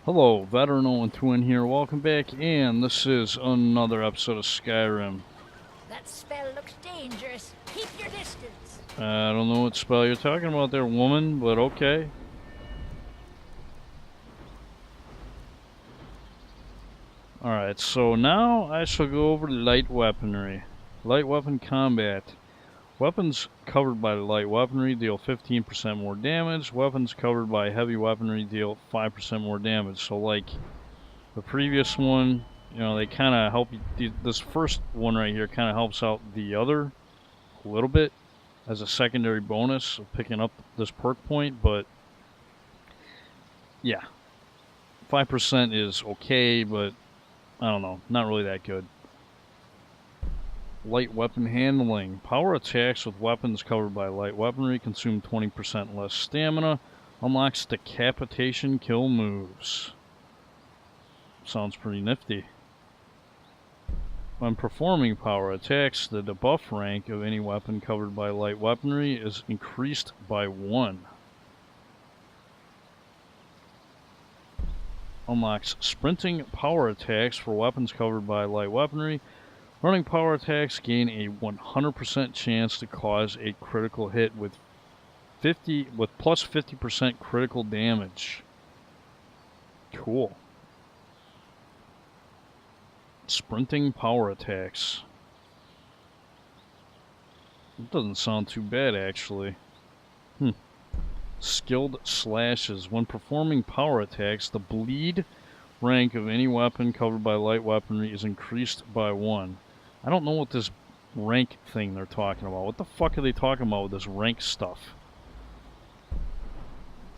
Hello, Veteran 02 here. Welcome back, and this is another episode of Skyrim. That spell looks dangerous. Keep your distance. I don't know what spell you're talking about there, woman, but okay. Alright, so now I shall go over light weaponry. Light weapon combat. Weapons covered by light weaponry deal 15% more damage. Weapons covered by heavy weaponry deal 5% more damage. So like the previous one, you know, they kind of help you. This first one right here kind of helps out the other a little bit as a secondary bonus of picking up this perk point, but yeah, 5% is okay, but I don't know, not really that good. Light weapon handling. Power attacks with weapons covered by light weaponry consume 20% less stamina. Unlocks decapitation kill moves. Sounds pretty nifty. When performing power attacks, the debuff rank of any weapon covered by light weaponry is increased by 1. Unlocks sprinting power attacks for weapons covered by light weaponry. Running power attacks gain a 100% chance to cause a critical hit with plus 50% critical damage. Cool. Sprinting power attacks. It doesn't sound too bad, actually. Skilled slashes. When performing power attacks, the bleed rank of any weapon covered by light weaponry is increased by 1. I don't know what this rank thing they're talking about. What the fuck are they talking about with this rank stuff?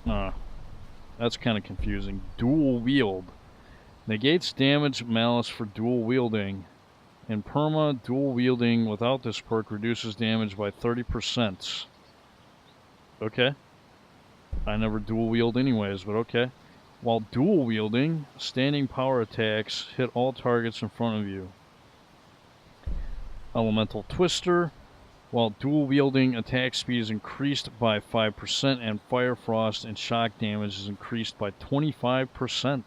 That's kind of confusing. Dual wield. Negates damage malice for dual wielding. In perma, dual wielding without this perk reduces damage by 30%. Okay. I never dual wield anyways, but okay. While dual wielding, standing power attacks hit all targets in front of you. Elemental Twister. While dual wielding, attack speed is increased by 5%, and fire, frost, and shock damage is increased by 25%.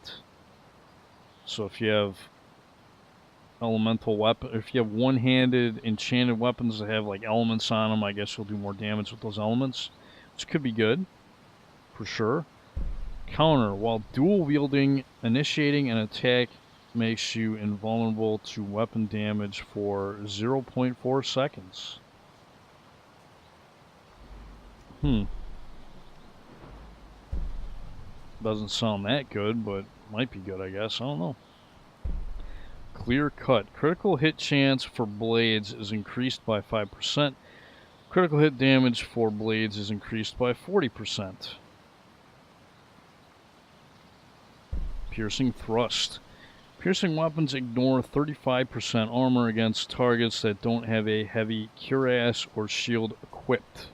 So if you have elemental weapon, if you have one-handed enchanted weapons that have like elements on them, I guess you'll do more damage with those elements, which could be good, for sure. Counter. While dual wielding, initiating an attack makes you invulnerable to weapon damage for 0.4 seconds. Doesn't sound that good, but might be good, I guess. I don't know. Clear cut. Critical hit chance for blades is increased by 5%. Critical hit damage for blades is increased by 40%. Piercing thrust. Piercing weapons ignore 35% armor against targets that don't have a heavy cuirass or shield equipped.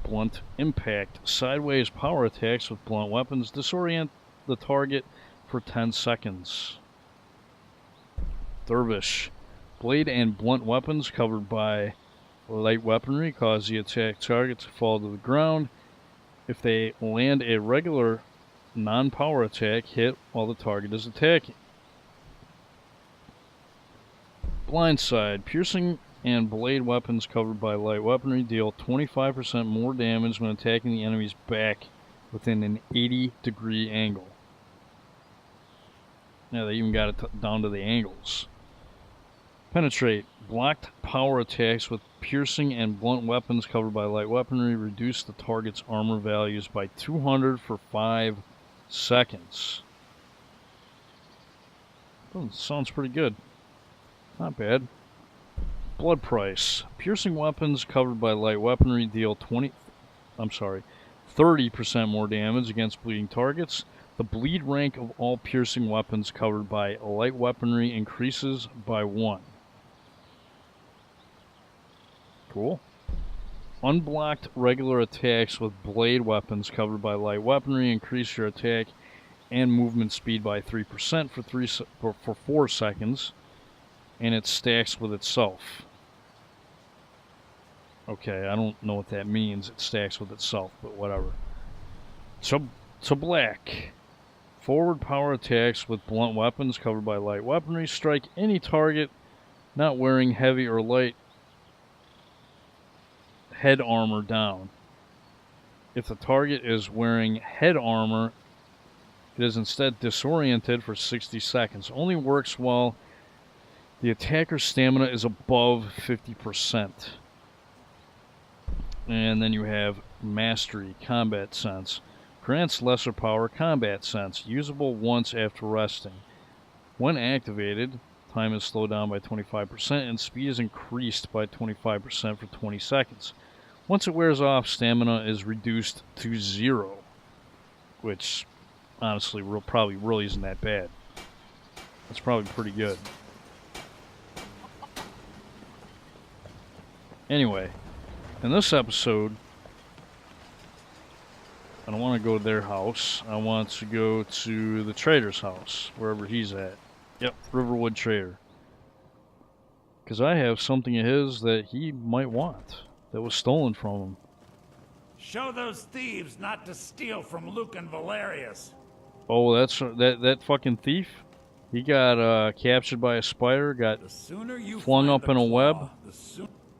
Blunt impact. Sideways power attacks with blunt weapons disorient the target for 10 seconds. Dervish. Blade and blunt weapons covered by light weaponry cause the attack target to fall to the ground. If they land a regular non-power attack, hit while the target is attacking. Blindside. Piercing and blade weapons covered by light weaponry deal 25% more damage when attacking the enemy's back within an 80-degree angle. Yeah, they even got it down to the angles. Penetrate. Blocked power attacks with piercing and blunt weapons covered by light weaponry reduce the target's armor values by 200 for 5 seconds. Sounds pretty good. Not bad. Blood price. Piercing weapons covered by light weaponry deal 30% more damage against bleeding targets. The bleed rank of all piercing weapons covered by light weaponry increases by 1. Cool. Unblocked regular attacks with blade weapons covered by light weaponry increase your attack and movement speed by 3% for 4 seconds, and it stacks with itself. Okay, I don't know what that means. It stacks with itself, but whatever. to black. Forward power attacks with blunt weapons covered by light weaponry strike any target not wearing heavy or light head armor down. If the target is wearing head armor, it is instead disoriented for 60 seconds. Only works while the attacker's stamina is above 50%. And then you have Mastery, Combat Sense. Grants lesser power combat sense, usable once after resting. When activated, time is slowed down by 25% and speed is increased by 25% for 20 seconds. Once it wears off, stamina is reduced to 0, which honestly probably really isn't that bad. That's probably pretty good. Anyway, in this episode, I don't want to go to their house. I want to go to the trader's house, wherever he's at. Yep, Riverwood Trader. Because I have something of his that he might want, that was stolen from him. Show those thieves not to steal from Luke and Valerius. Oh, that's that fucking thief? He got captured by a spider, got flung up in a web.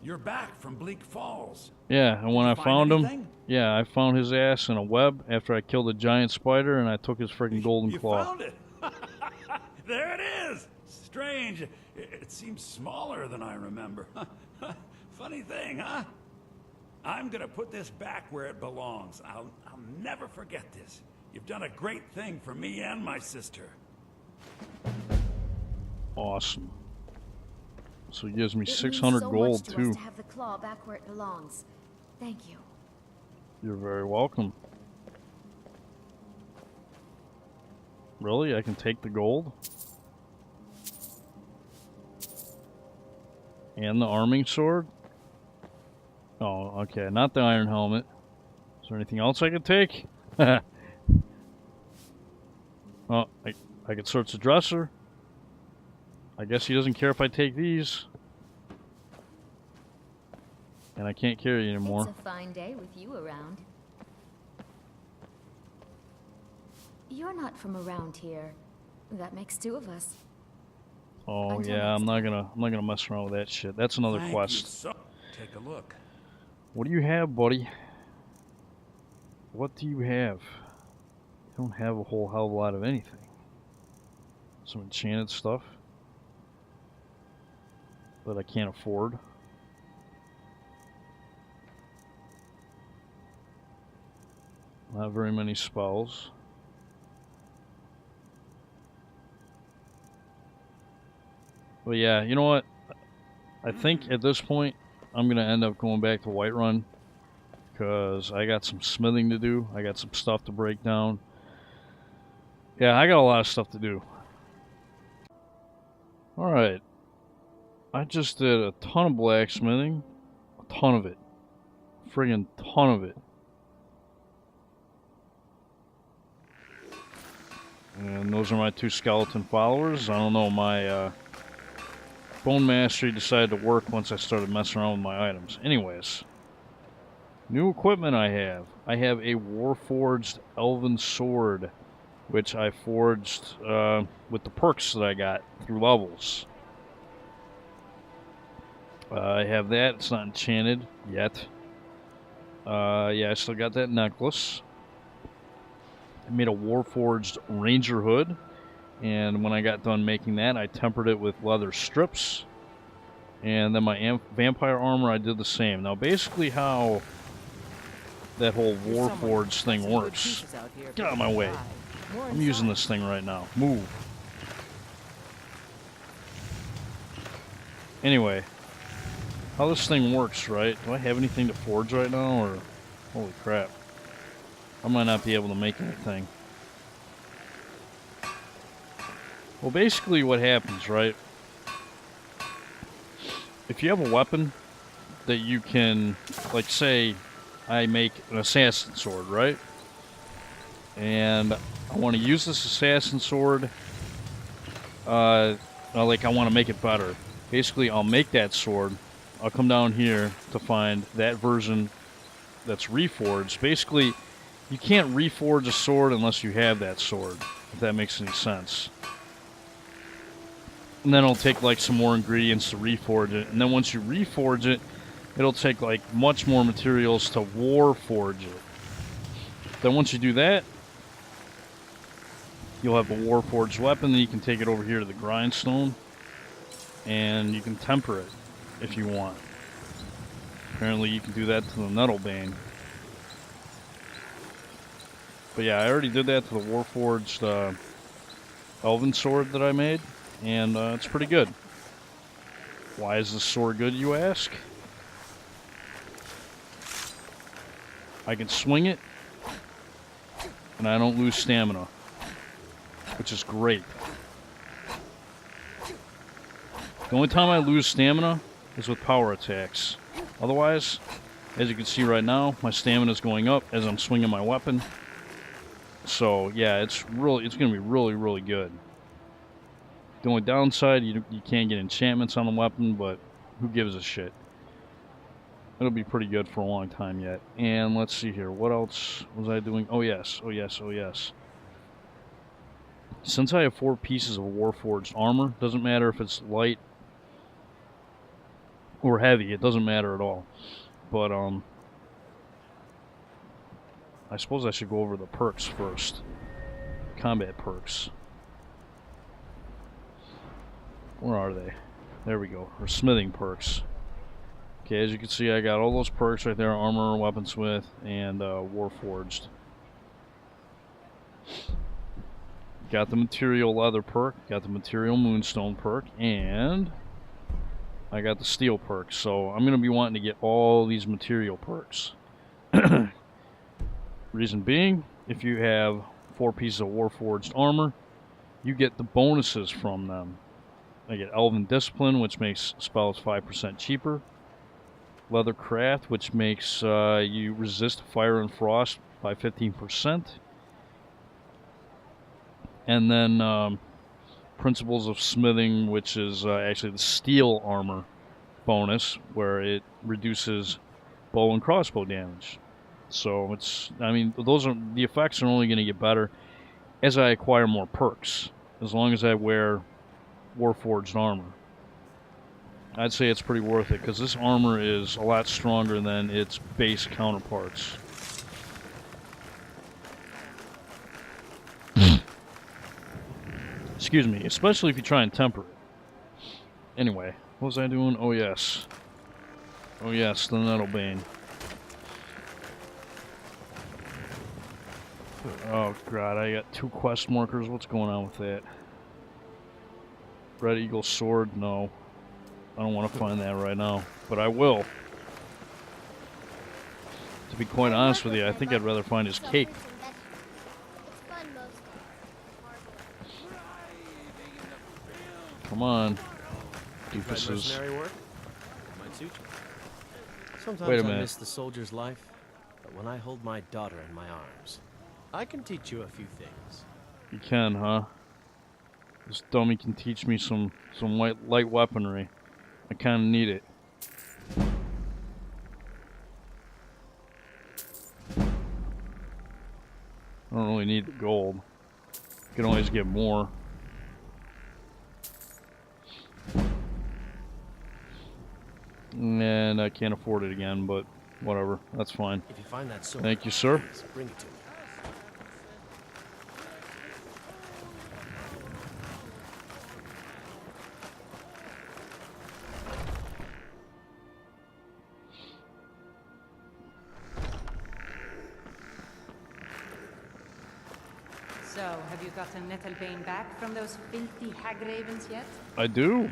You're back from Bleak Falls. Yeah, and when I found anything? him, yeah, I found his ass in a web after I killed a giant spider, and I took his freaking golden claw. You found it? There it is! Strange. It seems smaller than I remember. Funny thing, huh? I'm gonna put this back where it belongs. I'll never forget this. You've done a great thing for me and my sister. Awesome. So he gives me It 600 means so gold, much to too. us to have the claw back where it belongs. Thank you. You're very welcome. Really? I can take the gold? And the arming sword? Oh, okay. Not the iron helmet. Is there anything else I could take? Oh, I could search the dresser. I guess he doesn't care if I take these. And I can't carry anymore. It's a fine day with you around. You're not from around here. That makes two of us. Oh Until yeah, I'm next not gonna mess around with that shit. That's another Thank quest. you so. Take a look. What do you have, buddy? What do you have? I don't have a whole hell of a lot of anything. Some enchanted stuff that I can't afford. Not very many spells. But yeah, you know what? I think at this point, I'm going to end up going back to Whiterun. Because I got some smithing to do. I got some stuff to break down. Yeah, I got a lot of stuff to do. Alright. I just did a ton of blacksmithing. A ton of it. Friggin' ton of it. And those are my two skeleton followers. I don't know, my bone mastery decided to work once I started messing around with my items. Anyways. New equipment I have. I have a Warforged Elven Sword, which I forged with the perks that I got through levels. I have that. It's not enchanted yet. Yeah, I still got that necklace. I made a Warforged Ranger Hood, and when I got done making that, I tempered it with leather strips. And then my vampire armor, I did the same. Now, basically how that whole Warforged thing works. Get out of my way. I'm using this thing right now. Move. Anyway, how this thing works, right? Do I have anything to forge right now, or... Holy crap. I might not be able to make anything. Well, basically what happens, right? If you have a weapon that you can, like say, I make an assassin sword, right? And I want to use this assassin sword, like I want to make it better. Basically, I'll make that sword. I'll come down here to find that version that's reforged. Basically, You can't reforge a sword unless you have that sword, if that makes any sense. And then it'll take like some more ingredients to reforge it. And then once you reforge it, it'll take like much more materials to warforge it. Then once you do that, you'll have a warforged weapon. Then you can take it over here to the grindstone, and you can temper it if you want. Apparently you can do that to the Nettlebane. But yeah, I already did that to the warforged elven sword that I made, and it's pretty good. Why is this sword good, you ask? I can swing it, and I don't lose stamina, which is great. The only time I lose stamina is with power attacks. Otherwise, as you can see right now, my stamina is going up as I'm swinging my weapon. So yeah, it's going to be really, really good. The only downside, you can't get enchantments on the weapon, but who gives a shit? It'll be pretty good for a long time yet. And let's see here, what else was I doing? Oh yes, oh yes, oh yes. Since I have 4 pieces of warforged armor, doesn't matter if it's light or heavy, it doesn't matter at all. But I suppose I should go over the perks first. Combat perks. Where are they? There we go. Or smithing perks. Okay, as you can see, I got all those perks right there: armor, weaponsmith, and warforged. Got the material leather perk, got the material moonstone perk, and I got the steel perk. So I'm going to be wanting to get all these material perks. Reason being, if you have 4 pieces of warforged armor, you get the bonuses from them. I get Elven Discipline, which makes spells 5% cheaper. Leather Craft, which makes you resist fire and frost by 15%. And then Principles of Smithing, which is actually the steel armor bonus, where it reduces bow and crossbow damage. So it's, I mean, the effects are only going to get better as I acquire more perks, as long as I wear warforged armor. I'd say it's pretty worth it, because this armor is a lot stronger than its base counterparts. Excuse me, especially if you try and temper it. Anyway, what was I doing? Oh yes. Oh yes, the Nettlebane. Oh god, I got 2 quest markers. What's going on with that? Red Eagle Sword? No. I don't want to find that right now, but I will. To be quite honest with you, I think I'd rather find his cape. Come on, doofuses. Sometimes Wait a I minute. miss the soldier's life, but when I hold my daughter in my arms, I can teach you a few things. You can, huh? This dummy can teach me some light weaponry. I kind of need it. I don't really need the gold. You can always get more. And I can't afford it again, but whatever. That's fine. If you find that sword, Thank you, sir. please bring it to me. So, have you gotten Nettlebane back from those filthy hag ravens yet? I do.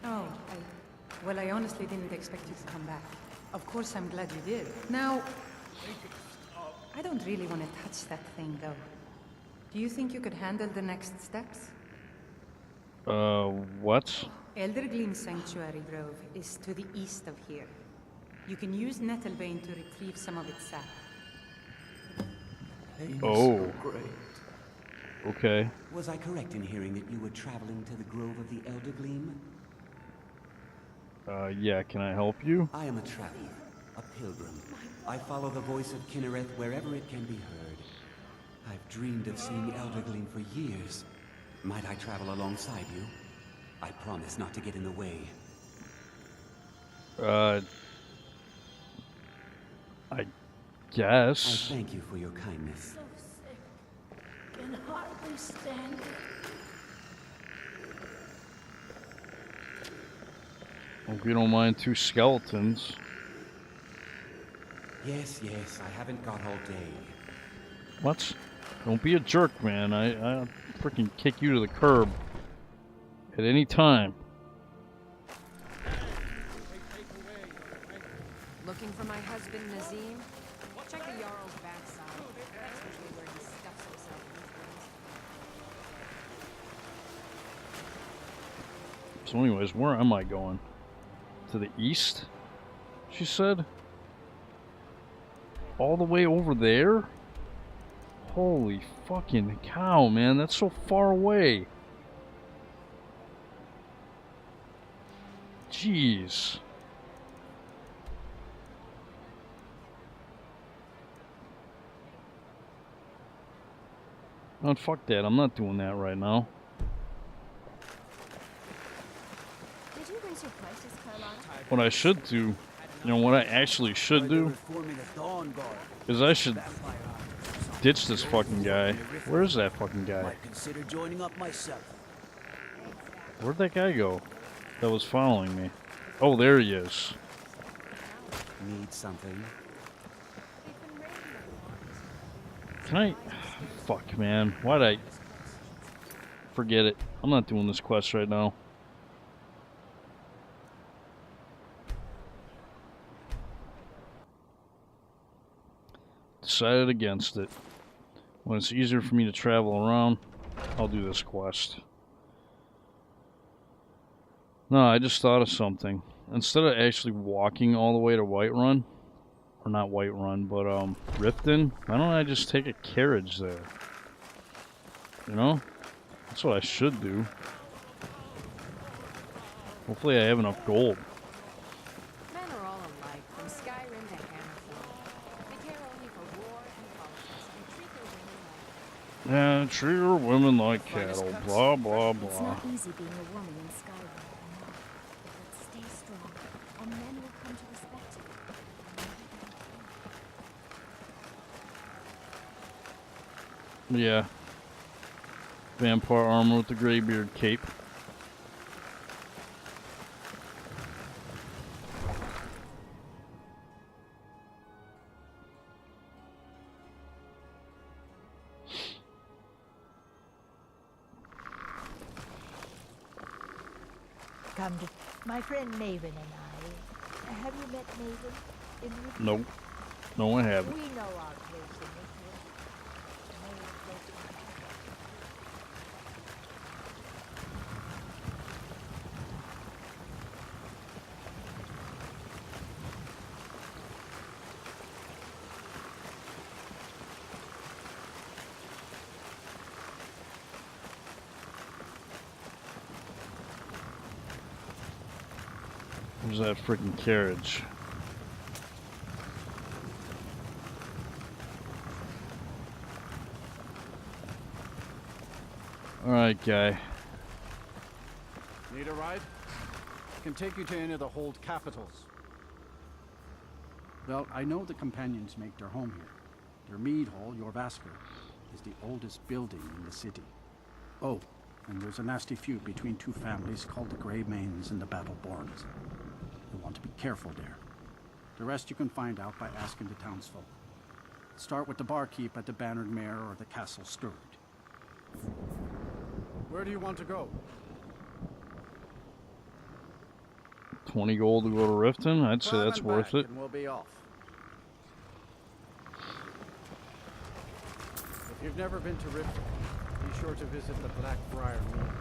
Oh, well, I honestly didn't expect you to come back. Of course, I'm glad you did. Now, I don't really want to touch that thing, though. Do you think you could handle the next steps? What? Eldergleam Sanctuary Grove is to the east of here. You can use Nettlebane to retrieve some of its sap. Oh. Great. Okay. Was I correct in hearing that you were traveling to the Grove of the Elder Gleam? Yeah, can I help you? I am a traveler. a pilgrim. I follow the voice of Kinnereth wherever it can be heard. I've dreamed of seeing Eldergling for years. Might I travel alongside you? I promise not to get in the way. I guess. I thank you for your kindness. So sick. Can hardly stand it. Hope you don't mind 2 skeletons. Yes, I haven't got all day. What? Don't be a jerk, man. I'll freaking kick you to the curb at any time. Looking for my husband Nazim? Check the Jarl's backside. That's usually where he stuffs himself these days. So anyways, where am I going? To the east? She said? All the way over there? Holy fucking cow, man. That's so far away. Jeez. Oh, fuck that. I'm not doing that right now. Did you raise your prices, Carlotta? What I should do, you know, what I actually should do, is I should ditch this fucking guy. Where is that fucking guy? Consider joining up myself. Where'd that guy go that was following me? Oh, there he is. Need something? Can I... Fuck, man. Why'd I... Forget it. I'm not doing this quest right now. Decided against it. When it's easier for me to travel around, I'll do this quest. No, I just thought of something. Instead of actually walking all the way to Whiterun, or not Whiterun, but Riften, why don't I just take a carriage there? You know? That's what I should do. Hopefully I have enough gold. Men are all alike, from Skyrim to Hammerfall. They care only for war and politics, and treat their women like Yeah, treat your women like cattle. Blah, blah, blah. It's not easy being a woman in Skyrim, I know. But stay strong, and men will come to respect you. Yeah. Vampire armor with the graybeard cape. Come to my friend Maven and I. Have you met Maven? In Riften? Nope. No, I haven't. We know our place in this world. Where's that freaking carriage? Alright, guy. Need a ride? Can take you to any of the hold capitals. Well, I know the companions make their home here. Their mead hall, Jorvaskr, is the oldest building in the city. Oh, and there's a nasty feud between 2 families called the Greymanes and the Battleborns. You'll want to be careful there. The rest you can find out by asking the townsfolk. Start with the barkeep at the Bannered Mare or the Castle Stirred. Where do you want to go? 20 gold to go to Riften? I'd say that's Grab and worth back, it. and we'll be off. If you've never been to Riften, be sure to visit the Blackbriar Mill.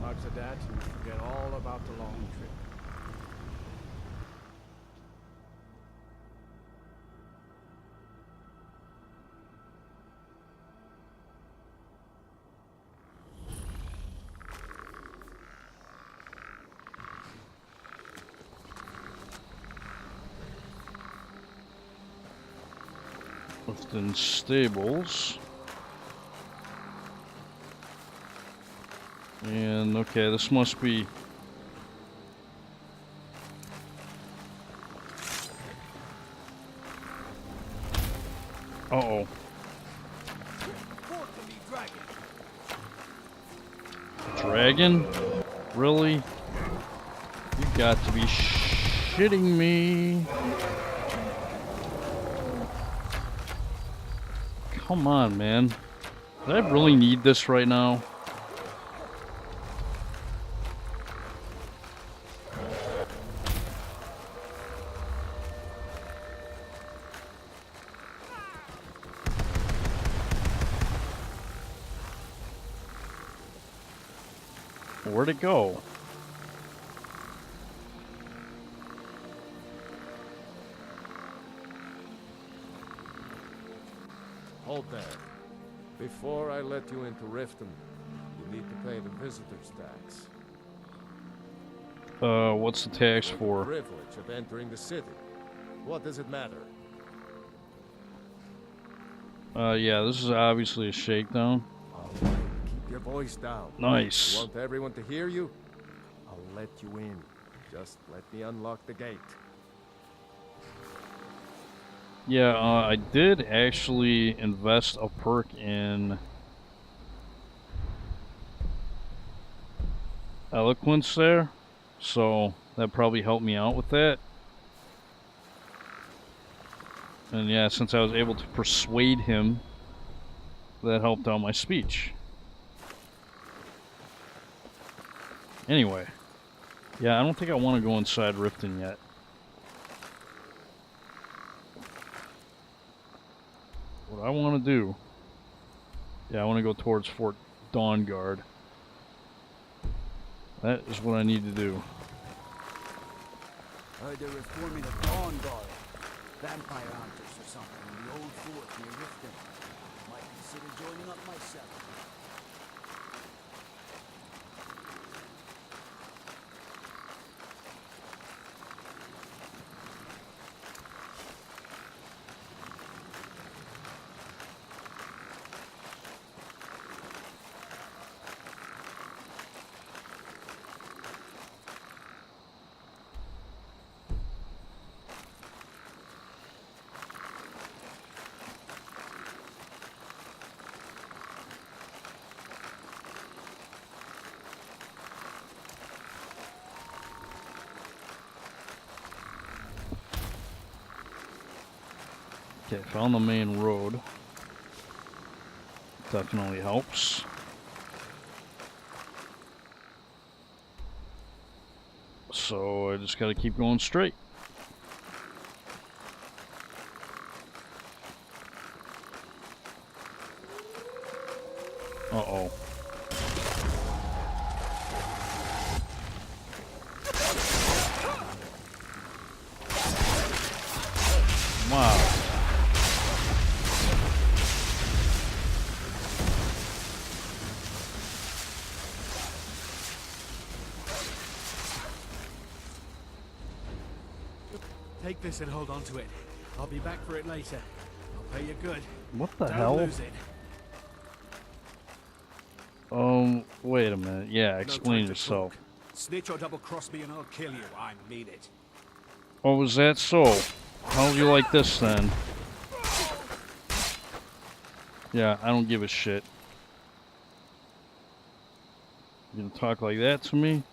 Mugs of that, and you forget all about the long trip. Within stables. And okay, this must be. Uh-oh. Dragon? Really? You got to be shitting me. Come on, man. Do I really need this right now? Where'd it go? Hold there. Before I let you into Riften, you need to pay the visitor's tax. What's the tax for? Privilege of entering the city. What does it matter? Yeah, this is obviously a shakedown. All right, keep your voice down. Nice. You want everyone to hear you? I'll let you in. Just let me unlock the gate. Yeah, I did actually invest a perk in eloquence there, so that probably helped me out with that. And yeah, since I was able to persuade him, that helped out my speech. Anyway, yeah, I don't think I want to go inside Riften yet. What I want to do, yeah, I want to go towards Fort Dawnguard. That is what I need to do. They're reforming the Dawnguard. Vampire hunters or something in the old fort near Riften. Might consider joining up myself. Okay, found the main road. Definitely helps. So I just gotta keep going straight. Uh-oh. Wow. Take this and hold on to it. I'll be back for it later. I'll pay you good. What the Don't hell? lose it. Wait a minute. Yeah, No explain time to yourself. talk. Snitch or double-cross me and I'll kill you. I mean it. Oh, was that so? How do you like this then? Yeah, I don't give a shit. You gonna talk like that to me?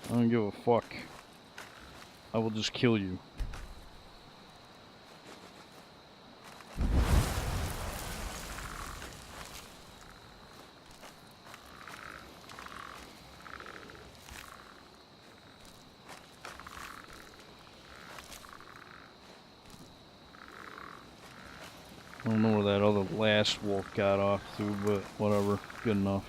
I don't give a fuck. I will just kill you. I don't know where that other last wolf got off to, but whatever. Good enough.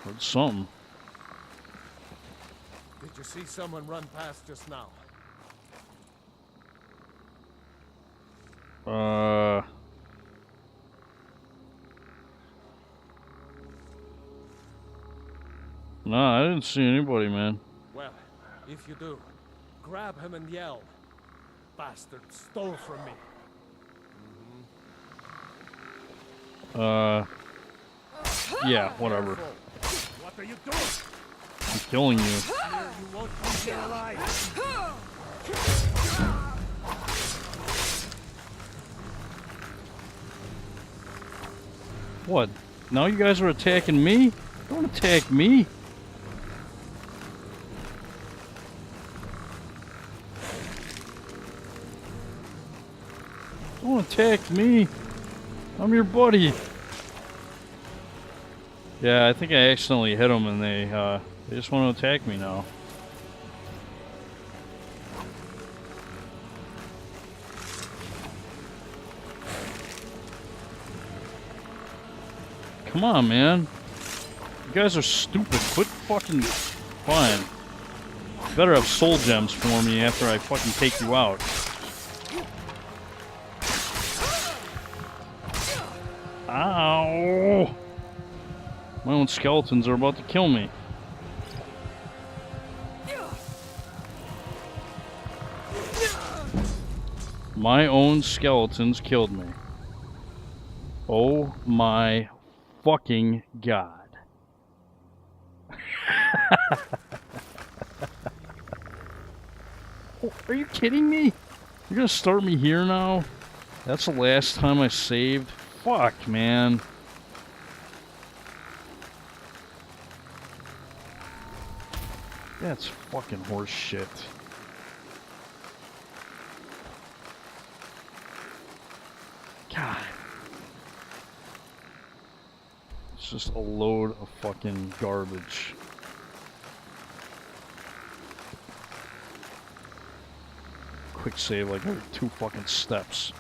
Heard something. you see someone run past just now? No, I didn't see anybody, man. Well, if you do, grab him and yell. Bastard stole from me. Yeah, whatever. What are you doing? I'm killing you. You won't come here alive. What? Now you guys are attacking me? Don't attack me. Don't attack me. I'm your buddy. Yeah, I think I accidentally hit them and they just want to attack me now. Come on, man. You guys are stupid. Quit fucking... Fine. You better have soul gems for me after I fucking take you out. Ow! My own skeletons are about to kill me. My own skeletons killed me. Oh my fucking god. Oh, are you kidding me? You're gonna start me here now? That's the last time I saved? Fuck, man. That's fucking horse shit. God. It's just a load of fucking garbage. Quick save like every 2 fucking steps.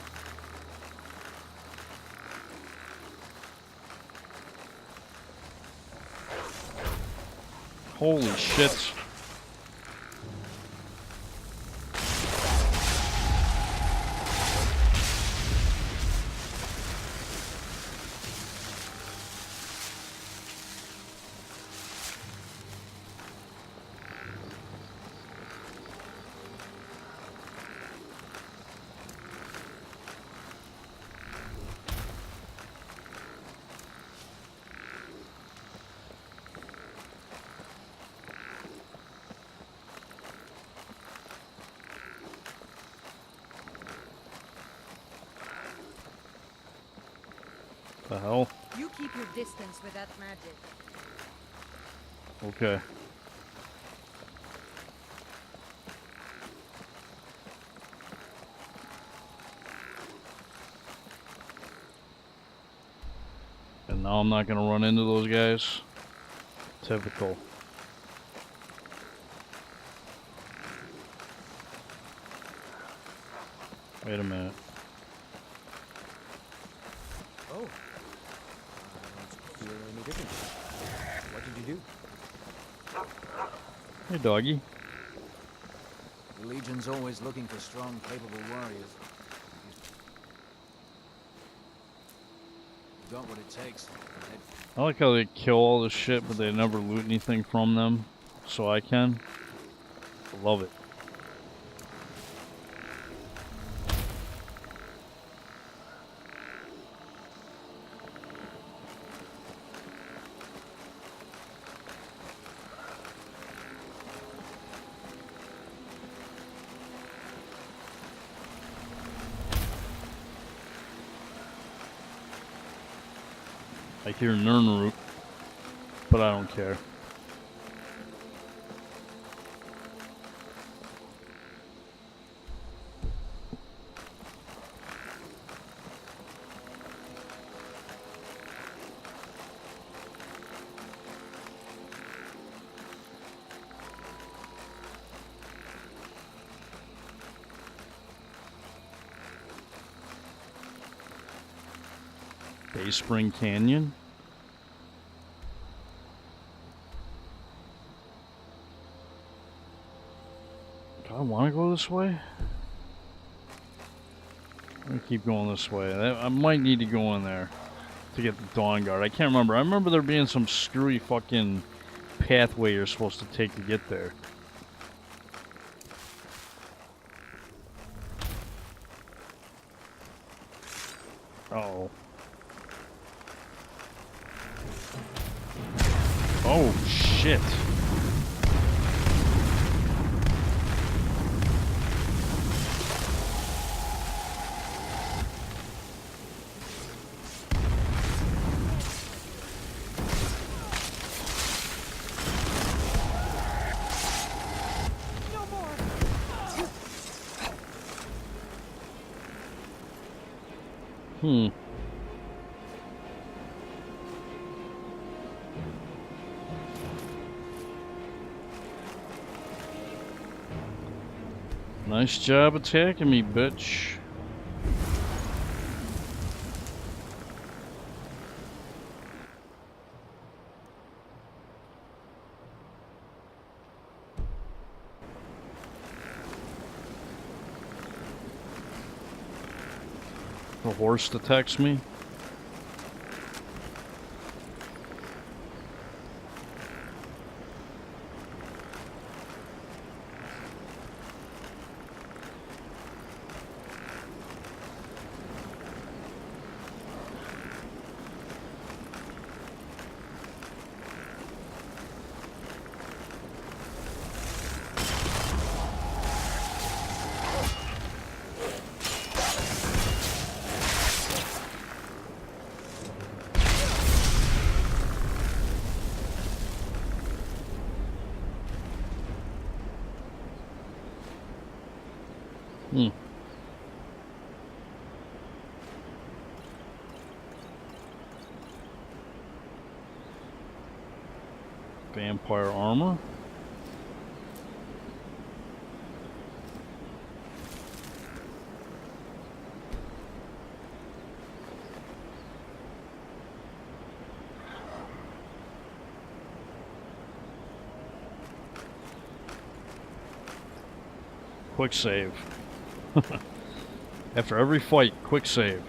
Holy shit. The hell? You keep your distance with that magic. Okay. And now I'm not gonna run into those guys. Typical. Wait a minute. Oh. You're any different. What did you do? Hey, doggy. The Legion's always looking for strong, capable warriors. You've got what it takes. I like how they kill all this shit, but they never loot anything from them, so I can. Love it. I hear Nernroot, but I don't care. Bay Spring Canyon? I want to go this way? I'm gonna keep going this way. I might need to go in there to get the Dawnguard. I can't remember. I remember there being some screwy fucking pathway you're supposed to take to get there. Uh-oh. Oh, shit. Hmm. Nice job attacking me, bitch. The horse detects me. Hmm. Vampire armor. Quick save. After every fight, quick save.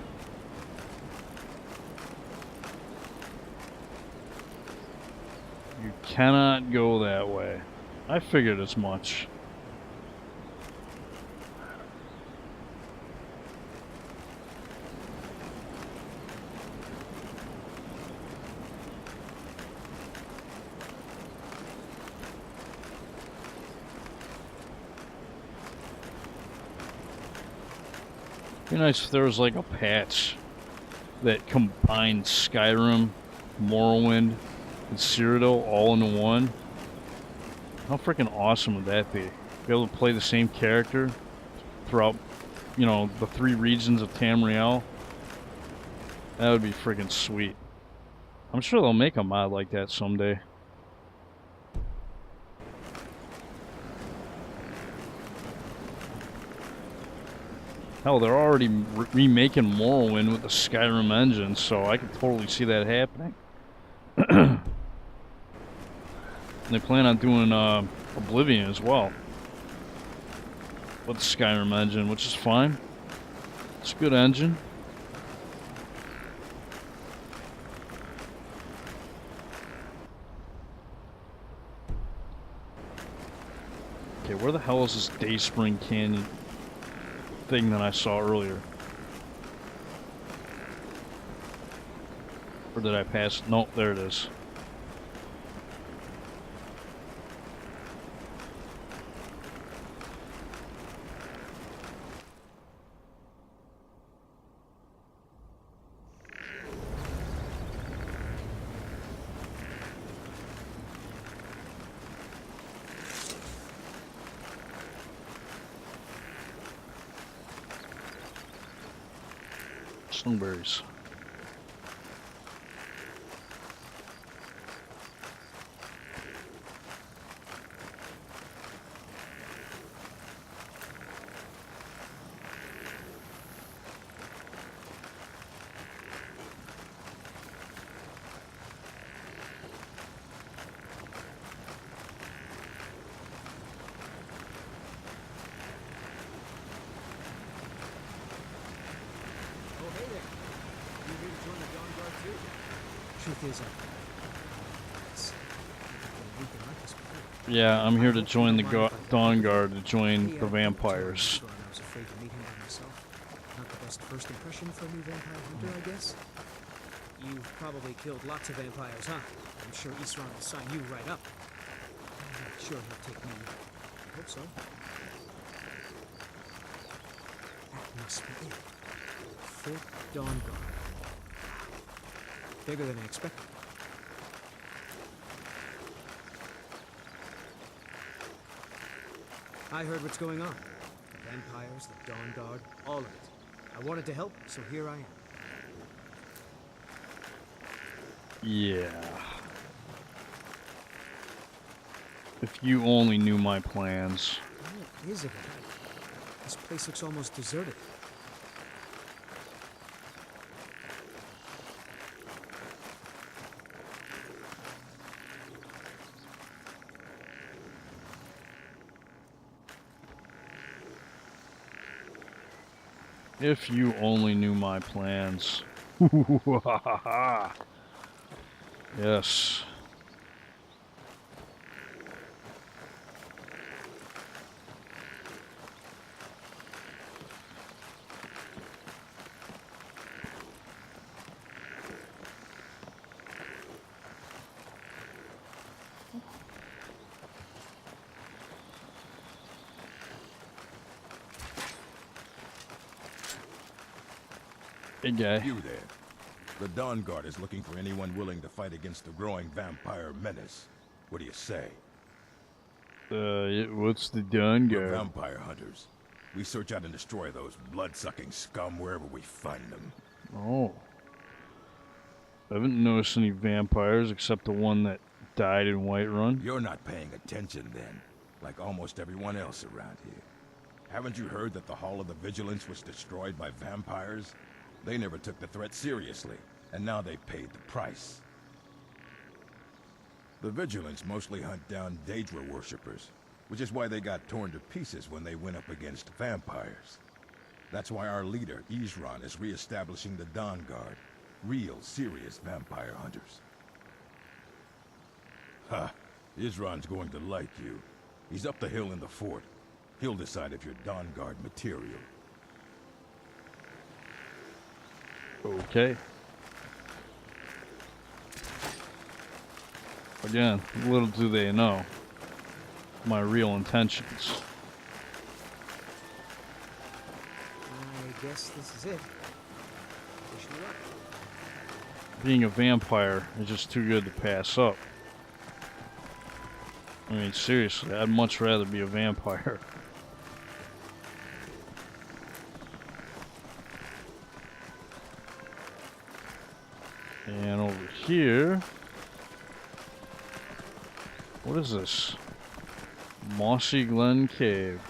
You cannot go that way. I figured as much. Be nice if there was like a patch that combined Skyrim, Morrowind, and Cyrodiil all into one. How freaking awesome would that be? Be able to play the same character throughout, you know, the 3 regions of Tamriel. That would be freaking sweet. I'm sure they'll make a mod like that someday. Hell, they're already remaking Morrowind with the Skyrim engine, so I could totally see that happening. And they plan on doing Oblivion as well with the Skyrim engine, which is fine. It's a good engine. Okay, where the hell is this Dayspring Canyon thing that I saw earlier? Or did I pass? Nope, there it is. Stingberries. truth is, Yeah, I'm here to join the Dawnguard, to join the vampires. I was afraid to meet him by myself. Not the best first impression for a new vampire hunter, I guess. You've probably killed lots of vampires, huh? I'm sure Isran will sign you right up. I'm not sure he'll take me. I hope so. That must be it. Fort Dawnguard. Bigger than I expected. I heard what's going on. The vampires, the Dawnguard, all of it. I wanted to help, so here I am. Yeah. If you only knew my plans. What is it? This place looks almost deserted. If you only knew my plans. Yes. Hey guy. You there. The Dawnguard is looking for anyone willing to fight against the growing vampire menace. What do you say? What's the Dawnguard? We're vampire hunters. We search out and destroy those blood-sucking scum wherever we find them. Oh. I haven't noticed any vampires except the one that died in Whiterun. You're not paying attention then, like almost everyone else around here. Haven't you heard that the Hall of the Vigilance was destroyed by vampires? They never took the threat seriously, and now they paid the price. The Vigilance mostly hunt down Daedra worshippers, which is why they got torn to pieces when they went up against vampires. That's why our leader, Isran, is re-establishing the Dawnguard. Real, serious vampire hunters. Ha! Isran's going to like you. He's up the hill in the fort. He'll decide if you're Dawnguard material. Okay. Again, little do they know my real intentions. I guess this is it. Wish me luck. Being a vampire is just too good to pass up. I mean, seriously, I'd much rather be a vampire. And over here, what is this? Mossy Glen Cave.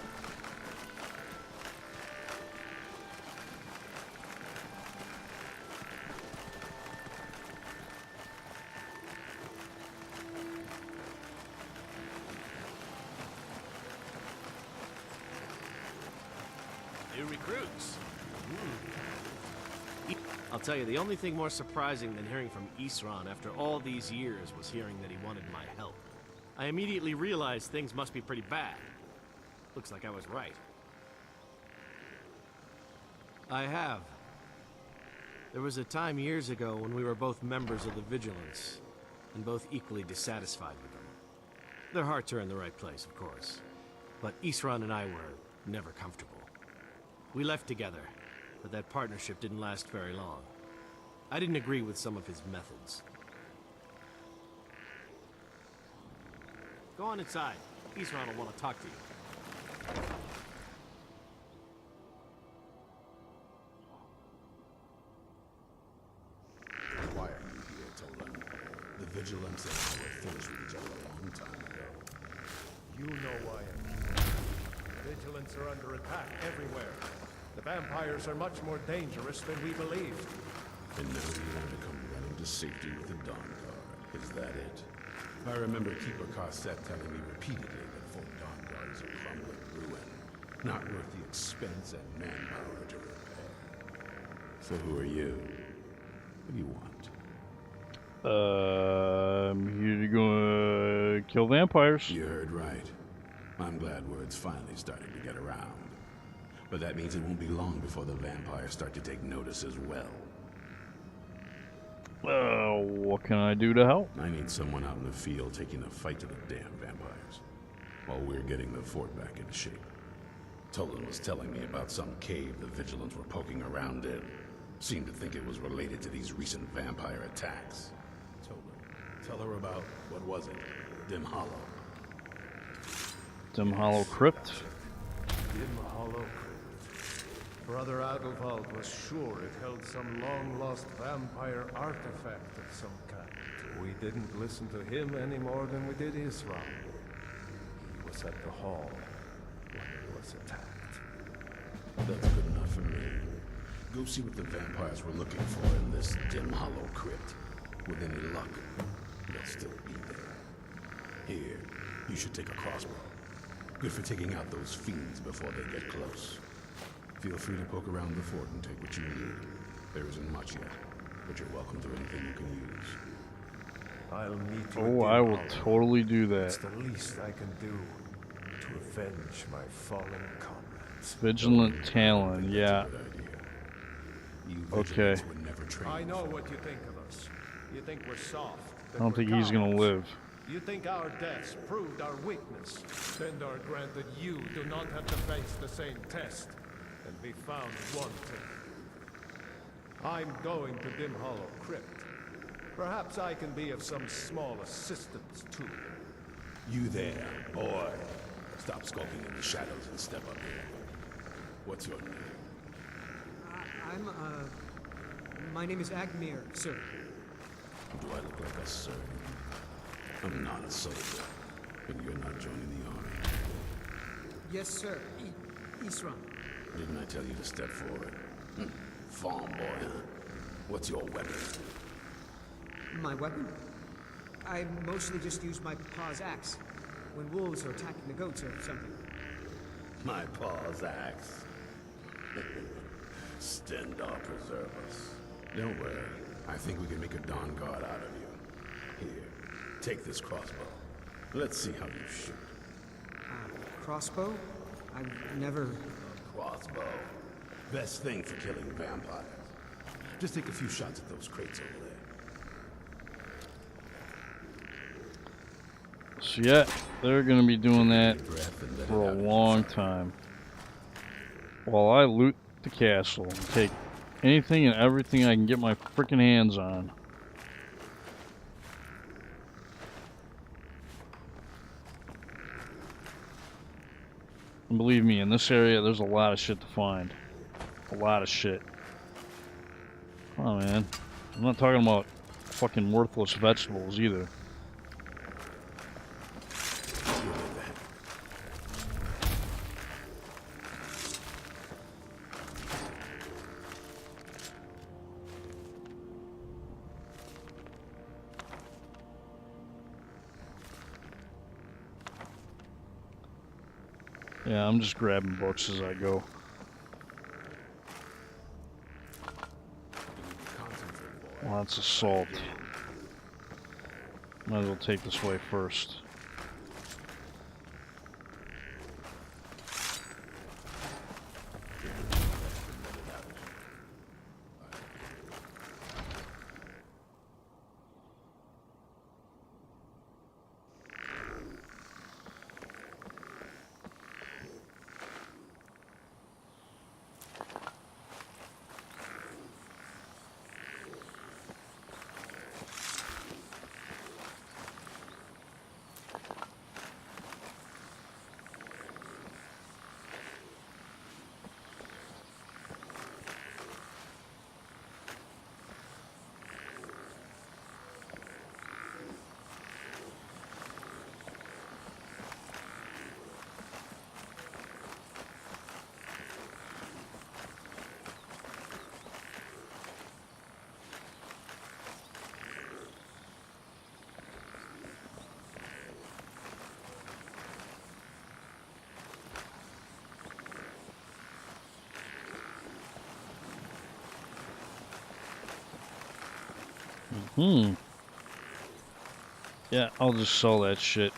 New recruits. I'll tell you, the only thing more surprising than hearing from Isran after all these years was hearing that he wanted my help. I immediately realized things must be pretty bad. Looks like I was right. I have. There was a time years ago when we were both members of the Vigilance, and both equally dissatisfied with them. Their hearts are in the right place, of course, but Isran and I were never comfortable. We left together, but that partnership didn't last very long. I didn't agree with some of his methods. Go on inside. Isran will want to talk to you. Why are you here, Tolan? The Vigilance and I were finished with each other a long time ago. You know why I'm here. Vigilance are under attack everywhere. The vampires are much more dangerous than we believed. And now you want to come running to safety with the Dawnguard. Is that it? I remember Keeper Carset telling me repeatedly that Fort Dawnguard is a crumbling ruin. Not worth the expense and manpower to repair. So who are you? What do you want? You're gonna kill vampires. You heard right. I'm glad word's finally starting to get around. But that means it won't be long before the vampires start to take notice as well. What can I do to help? I need someone out in the field taking the fight to the damn vampires, while we're getting the fort back into shape. Tolan was telling me about some cave the Vigilants were poking around in. Seemed to think it was related to these recent vampire attacks. Tolan, tell her about, what was it? Dim Hollow. Dim Hollow Crypt? Dim Hollow Crypt. Brother Aguvald was sure it held some long-lost vampire artifact of some kind. We didn't listen to him any more than we did Isra. He was at the hall when it was attacked. That's good enough for me. Go see what the vampires were looking for in this Dim Hollow Crypt. With any luck, they'll still be there. Here, you should take a crossbow. Good for taking out those fiends before they get close. Feel free to poke around the fort and take what you need. There isn't much yet, but you're welcome to anything you can use. I'll meet you. Oh, I will totally do that. It's the least I can do to avenge my fallen comrades. Vigilant Talon, yeah. Okay. I know what you think of us. You think we're soft. I don't think he's gonna live. You think our deaths proved our weakness. Then are granted you do not have to face the same test and be found wanting. I'm going to Dim Hollow Crypt. Perhaps I can be of some small assistance too. You there, boy. Stop skulking in the shadows and step up here. What's your name? My name is Agmir, sir. Do I look like a sir? I'm not a soldier, and you're not joining the army. Yes, sir. Isran. Didn't I tell you to step forward? Farm boy, huh? What's your weapon? My weapon? I mostly just use my paw's axe when wolves are attacking the goats or something. My paw's axe. Stendar preserve us. Don't worry. I think we can make a Dawnguard out of you. Here, take this crossbow. Let's see how you shoot. Crossbow? I've never... Crossbow. Best thing for killing vampires. Just take a few shots at those crates over there. So yeah, they're gonna be doing that for a long time. While I loot the castle and take anything and everything I can get my freaking hands on. And believe me, in this area, there's a lot of shit to find. A lot of shit. Oh man, I'm not talking about fucking worthless vegetables either. Yeah, I'm just grabbing books as I go. Lots of salt. Might as well take this way first. Yeah, I'll just sell that shit.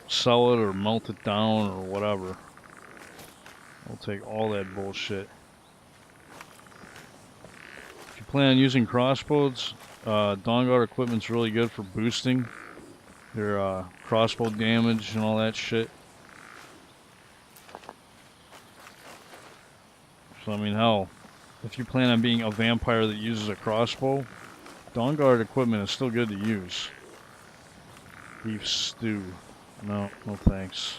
Sell it or melt it down or whatever. I'll take all that bullshit. If you plan on using crossbows, Dawnguard equipment's really good for boosting your crossbow damage and all that shit. So I mean, hell, if you plan on being a vampire that uses a crossbow, Dawnguard equipment is still good to use. Beef stew. No, no thanks.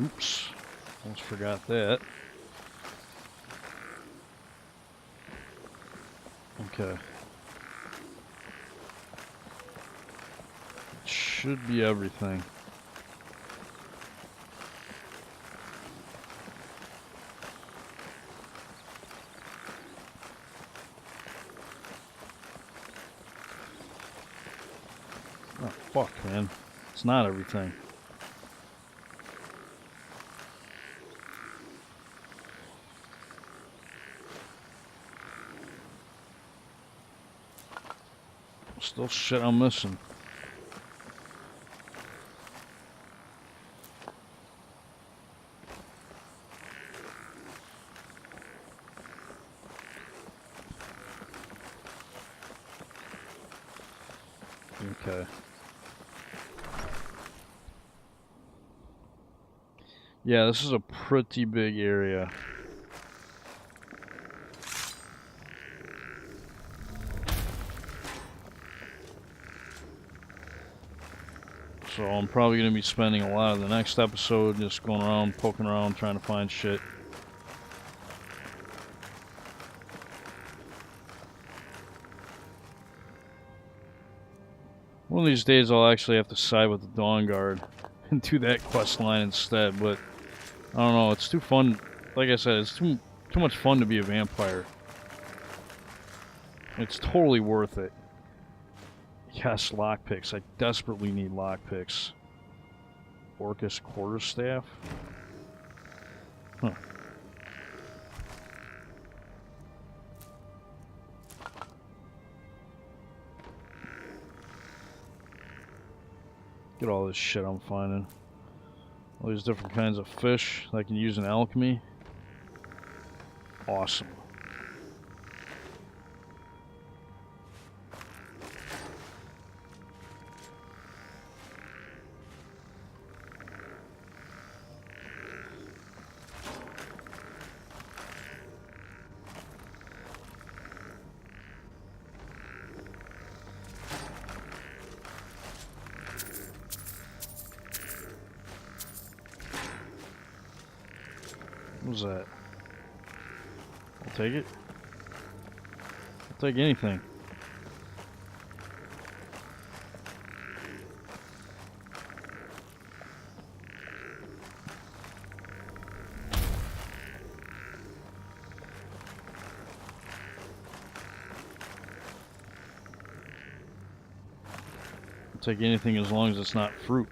Oops, almost forgot that. Okay. Should be everything. Oh, fuck, man. It's not everything. Still shit I'm missing. Okay. Yeah, this is a pretty big area. So I'm probably going to be spending a lot of the next episode just going around, poking around, trying to find shit. One of these days I'll actually have to side with the Dawnguard and do that quest line instead, but I don't know, it's too fun. Like I said, it's too much fun to be a vampire. It's totally worth it. Yes, lockpicks. I desperately need lockpicks. Orcus quarterstaff? Huh. Get all this shit I'm finding. All these different kinds of fish that I can use in alchemy. Awesome. What was that? I'll take it. I'll take anything. I'll take anything as long as it's not fruit.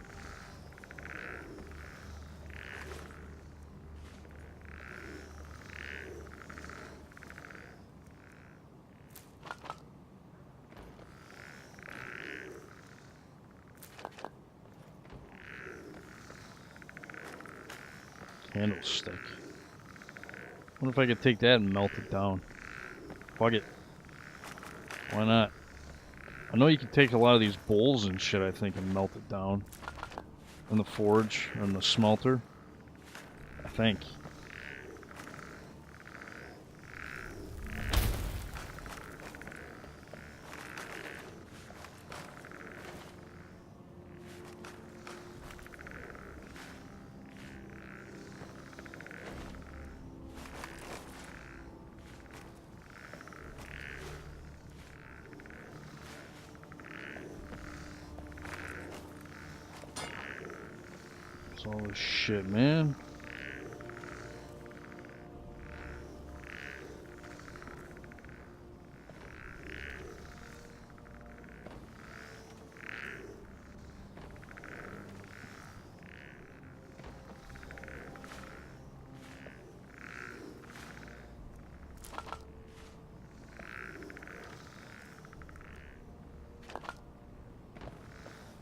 Candlestick. What if I could take that and melt it down? Fuck it. Why not? I know you can take a lot of these bowls and shit, I think, and melt it down. In the forge, or in the smelter. I think. It's all this shit, man.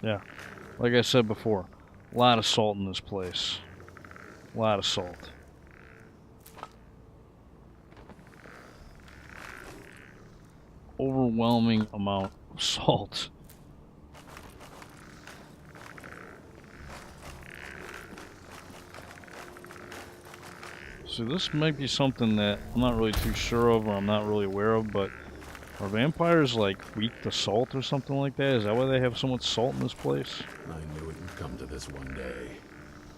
Yeah, like I said before, a lot of salt in this place. A lot of salt. Overwhelming amount of salt. So this might be something that I'm not really too sure of, or I'm not really aware of, but are vampires like weak to salt or something like that? Is that why they have so much salt in this place? I knew it would come to this one day.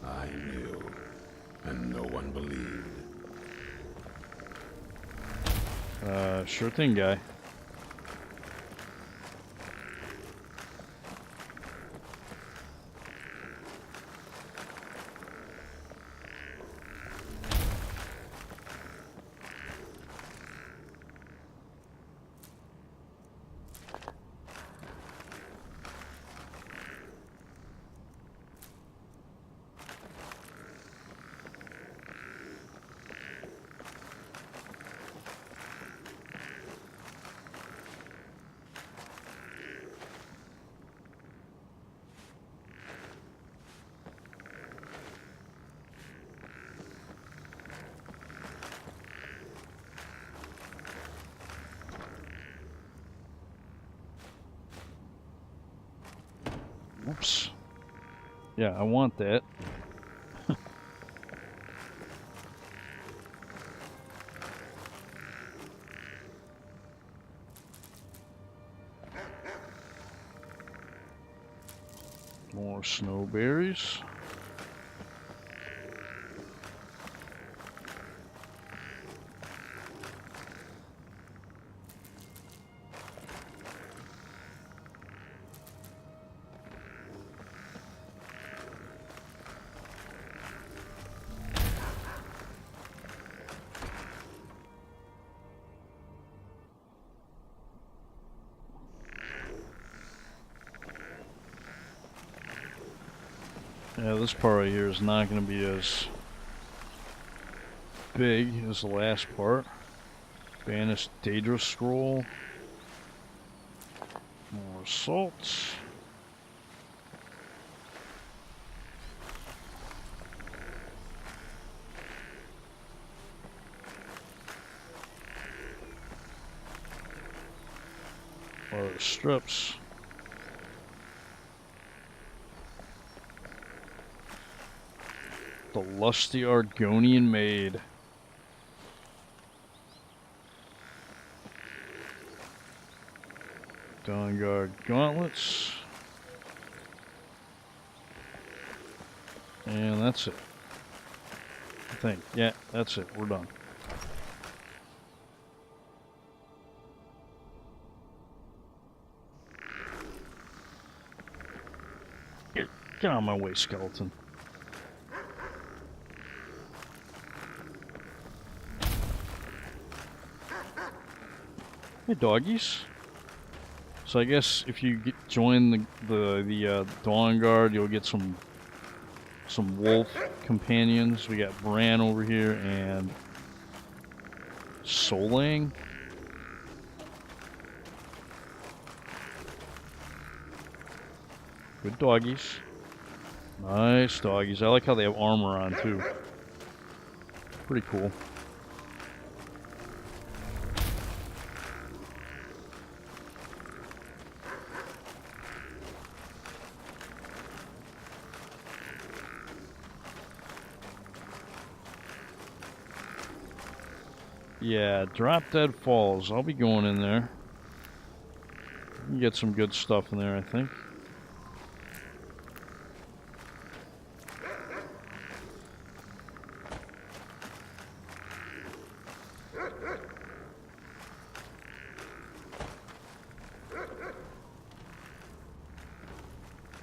I knew. And no one believed. Sure thing, guy. Oops. Yeah, I want that. More snowberries. Yeah, this part right here is not going to be as big as the last part. Banished Daedra Scroll. More salts. Or strips. The lusty Argonian maid. Dawnguard gauntlets. And that's it. I think. Yeah, that's it. We're done. Get out of my way, skeleton. Hey, doggies. So I guess if you join the Dawnguard, you'll get some wolf companions. We got Bran over here and Solang. Good doggies. Nice doggies. I like how they have armor on too. Pretty cool. Yeah, Drop Dead Falls. I'll be going in there. You can get some good stuff in there, I think.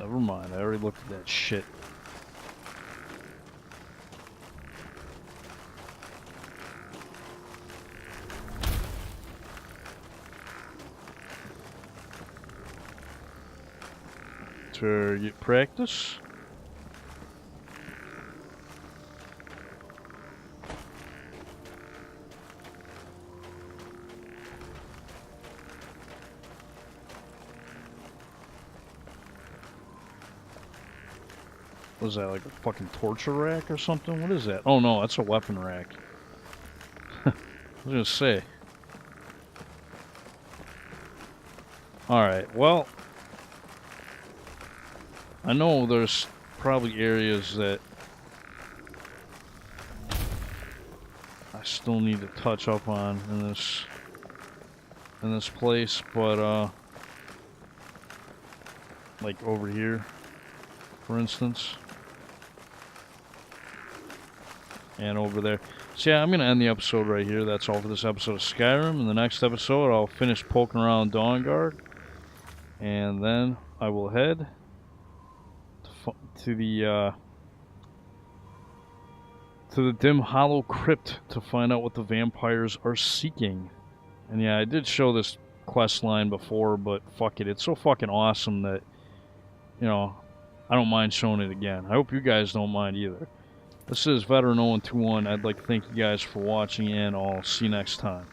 Never mind, I already looked at that shit. to get practice. What is that, like a fucking torture rack or something? What is that? Oh no, that's a weapon rack. I was gonna say. Alright, well, I know there's probably areas that I still need to touch up on in this place, but like over here, for instance, and over there. So yeah, I'm gonna end the episode right here. That's all for this episode of Skyrim. In the next episode, I'll finish poking around Dawnguard, and then I will head to the dim hollow crypt to find out what the vampires are seeking. And yeah, I did show this quest line before, but fuck it, it's so fucking awesome that, you know, I don't mind showing it again. I hope you guys don't mind either. This is Veteran 0121. I'd like to thank you guys for watching, and I'll see you next time.